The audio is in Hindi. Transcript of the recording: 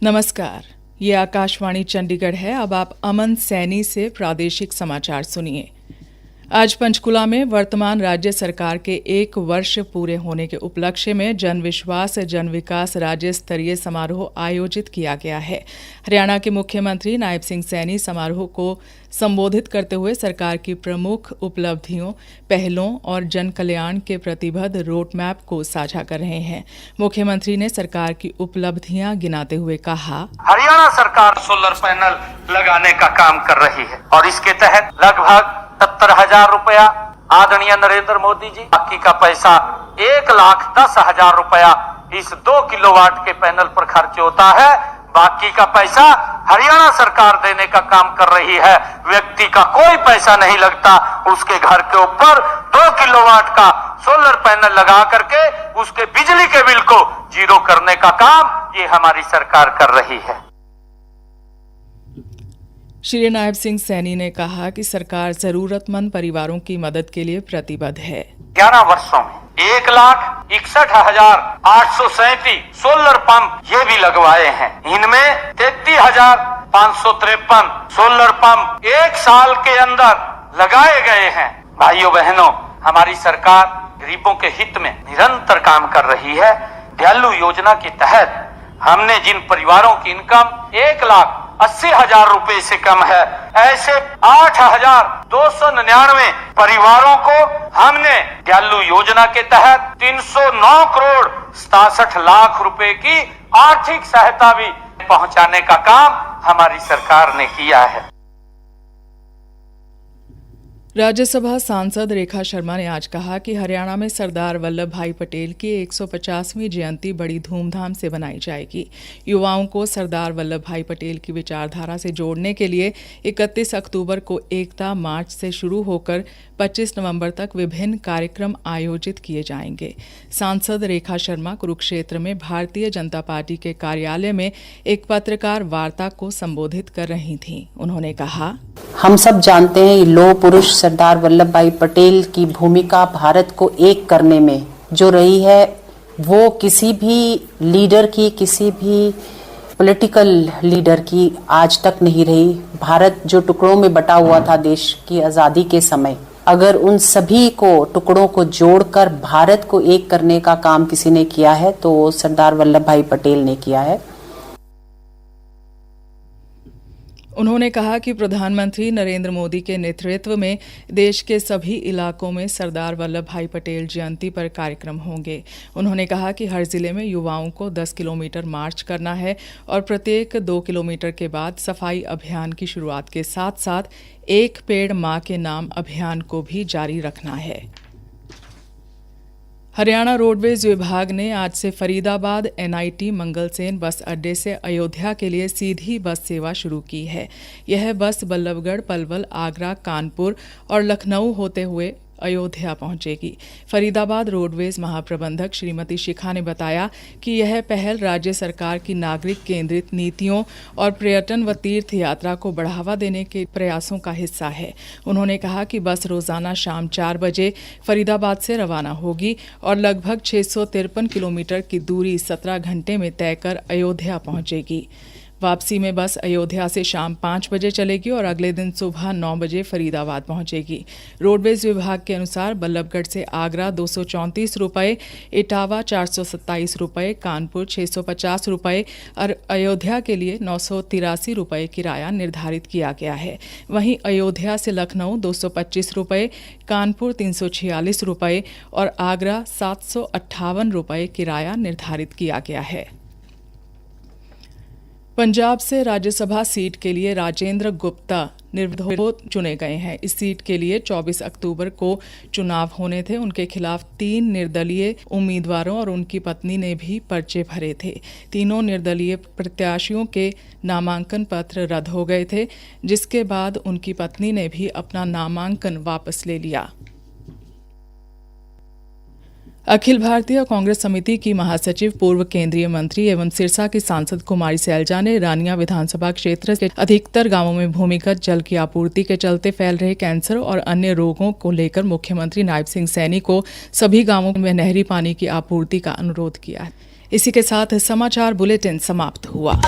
नमस्कार, ये आकाशवाणी चंडीगढ़ है। अब आप अमन सैनी से प्रादेशिक समाचार सुनिए। आज पंचकुला में वर्तमान राज्य सरकार के 1 वर्ष पूरे होने के उपलक्ष्य में जन विश्वास जन विकास राज्य स्तरीय समारोह आयोजित किया गया है। हरियाणा के मुख्यमंत्री नायब सिंह सैनी समारोह को संबोधित करते हुए सरकार की प्रमुख उपलब्धियों, पहलों और जन कल्याण के प्रतिबद्ध रोड मैप को साझा कर रहे हैं। मुख्यमंत्री ने सरकार की उपलब्धियां गिनाते हुए कहा, हरियाणा सरकार सोलर पैनल लगाने का काम कर रही है और इसके तहत लगभग 70,000 रुपया आदरणीय नरेंद्र मोदी जी, बाकी का पैसा 1,10,000 रुपया इस 2 किलोवाट के पैनल पर खर्च होता है। बाकी का पैसा हरियाणा सरकार देने का काम कर रही है। व्यक्ति का कोई पैसा नहीं लगता। उसके घर के ऊपर 2 किलोवाट का सोलर पैनल लगा करके उसके बिजली के बिल को जीरो करने का काम ये हमारी सरकार कर रही है। श्री नायब सिंह सैनी ने कहा कि सरकार जरूरतमंद परिवारों की मदद के लिए प्रतिबद्ध है। 11 वर्षों में 1,61,837 सोलर पंप ये भी लगवाए हैं। इनमें 33,553 सोलर पंप 1 साल के अंदर लगाए गए हैं। भाइयों बहनों, हमारी सरकार गरीबों के हित में निरंतर काम कर रही है। दयालु योजना के तहत हमने जिन परिवारों की इनकम 1,80,000 रुपए से कम है, ऐसे 8,299 परिवारों को हमने दयालु योजना के तहत 309 करोड़ 67 लाख रुपए की आर्थिक सहायता भी पहुंचाने का काम हमारी सरकार ने किया है। राज्यसभा सांसद रेखा शर्मा ने आज कहा कि हरियाणा में सरदार वल्लभ भाई पटेल की 150वीं जयंती बड़ी धूमधाम से मनाई जाएगी। युवाओं को सरदार वल्लभ भाई पटेल की विचारधारा से जोड़ने के लिए 31 अक्टूबर को एकता मार्च से शुरू होकर 25 नवंबर तक विभिन्न कार्यक्रम आयोजित किए जाएंगे। सांसद रेखा शर्मा कुरुक्षेत्र में भारतीय जनता पार्टी के कार्यालय में एक पत्रकार वार्ता को संबोधित कर रही थीं। उन्होंने कहा, हम सब जानते हैं लौह पुरुष सरदार वल्लभ भाई पटेल की भूमिका भारत को एक करने में जो रही है, वो किसी भी लीडर की, किसी भी पॉलिटिकल लीडर की आज तक नहीं रही। भारत जो टुकड़ों में बटा हुआ था देश की आज़ादी के समय, अगर उन सभी को टुकड़ों को जोड़कर भारत को एक करने का काम किसी ने किया है तो सरदार वल्लभ भाई पटेल ने किया है। उन्होंने कहा कि प्रधानमंत्री नरेंद्र मोदी के नेतृत्व में देश के सभी इलाकों में सरदार वल्लभ भाई पटेल जयंती पर कार्यक्रम होंगे। उन्होंने कहा कि हर जिले में युवाओं को 10 किलोमीटर मार्च करना है और प्रत्येक 2 किलोमीटर के बाद सफाई अभियान की शुरुआत के साथ साथ एक पेड़ मां के नाम अभियान को भी जारी रखना है। हरियाणा रोडवेज विभाग ने आज से फरीदाबाद NIT मंगलसेन बस अड्डे से अयोध्या के लिए सीधी बस सेवा शुरू की है। यह बस बल्लभगढ़, पलवल, आगरा, कानपुर और लखनऊ होते हुए अयोध्या पहुंचेगी। फरीदाबाद रोडवेज महाप्रबंधक श्रीमती शिखा ने बताया कि यह पहल राज्य सरकार की नागरिक केंद्रित नीतियों और पर्यटन व तीर्थ यात्रा को बढ़ावा देने के प्रयासों का हिस्सा है। उन्होंने कहा कि बस रोजाना शाम 4 बजे फरीदाबाद से रवाना होगी और लगभग 653 किलोमीटर की दूरी 17 घंटे में तय कर अयोध्या पहुंचेगी। वापसी में बस अयोध्या से शाम 5 बजे चलेगी और अगले दिन सुबह 9 बजे फरीदाबाद पहुंचेगी। रोडवेज विभाग के अनुसार बल्लभगढ़ से आगरा 234 रुपये, इटावा 427 रुपये, कानपुर 650 रुपये और अयोध्या के लिए 983 रुपये किराया निर्धारित किया गया है। वहीं अयोध्या से लखनऊ 225 रुपये, कानपुर 346 रुपये और आगरा 758 रुपये किराया निर्धारित किया गया है। पंजाब से राज्यसभा सीट के लिए राजेंद्र गुप्ता निर्विरोध चुने गए हैं। इस सीट के लिए 24 अक्टूबर को चुनाव होने थे। उनके खिलाफ 3 निर्दलीय उम्मीदवारों और उनकी पत्नी ने भी पर्चे भरे थे। तीनों निर्दलीय प्रत्याशियों के नामांकन पत्र रद्द हो गए थे, जिसके बाद उनकी पत्नी ने भी अपना नामांकन वापस ले लिया। अखिल भारतीय कांग्रेस समिति की महासचिव पूर्व केंद्रीय मंत्री एवं सिरसा की सांसद कुमारी सैलजा ने रानिया विधानसभा क्षेत्र के अधिकतर गांवों में भूमिगत जल की आपूर्ति के चलते फैल रहे कैंसर और अन्य रोगों को लेकर मुख्यमंत्री नायब सिंह सैनी को सभी गांवों में नहरी पानी की आपूर्ति का अनुरोध किया है। इसी के साथ समाचार बुलेटिन समाप्त हुआ।